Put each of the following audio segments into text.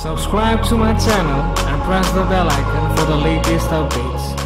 Subscribe to my channel and press the bell icon for the latest updates.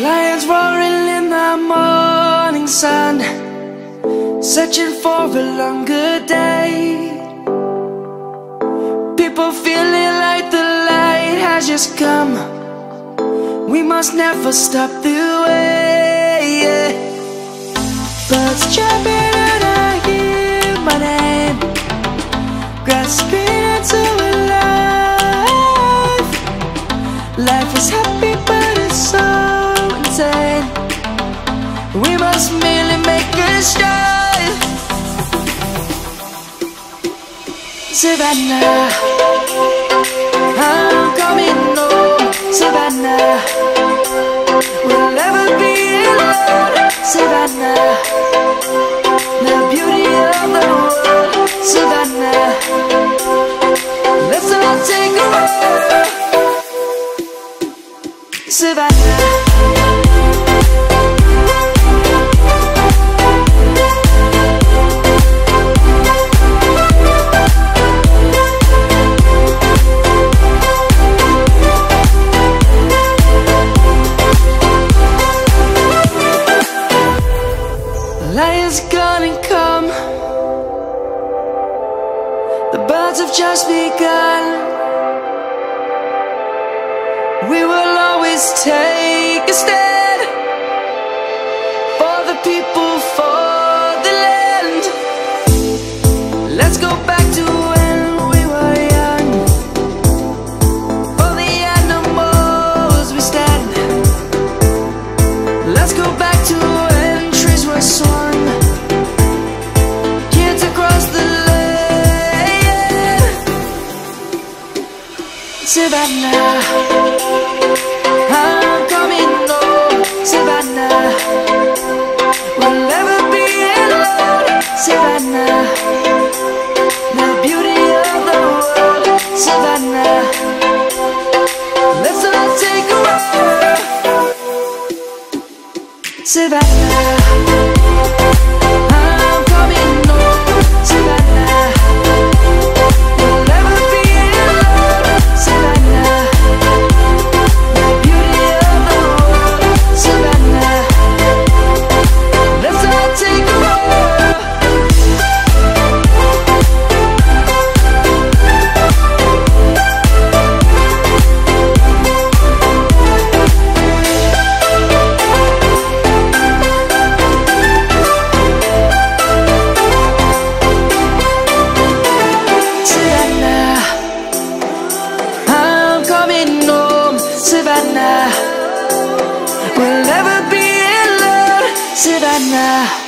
Lions roaring in the morning sun, searching for a longer day. People feeling like the light has just come. We must never stop the way. Birds chirping and I hear my name, grasping into a life. Life is happy but it's so insane. We must merely make a start. Savannah, I'm coming home. Savannah, we'll never be alone. Savannah, the beauty of the world. Savannah, let's all take a walk. Savannah. Lion's gonna come. The birds have just begun. We will always take a stand. Savannah, I'm coming home, Savannah. We'll never be alone, Savannah. The beauty of the world, Savannah. Let's all take a walk, Savannah. I'm coming home, Savannah. We'll never be alone, Savannah. The beauty of the world, Savannah. Let's all take a walk. Savannah, I'm coming home, Savannah. We'll never be alone, Savannah.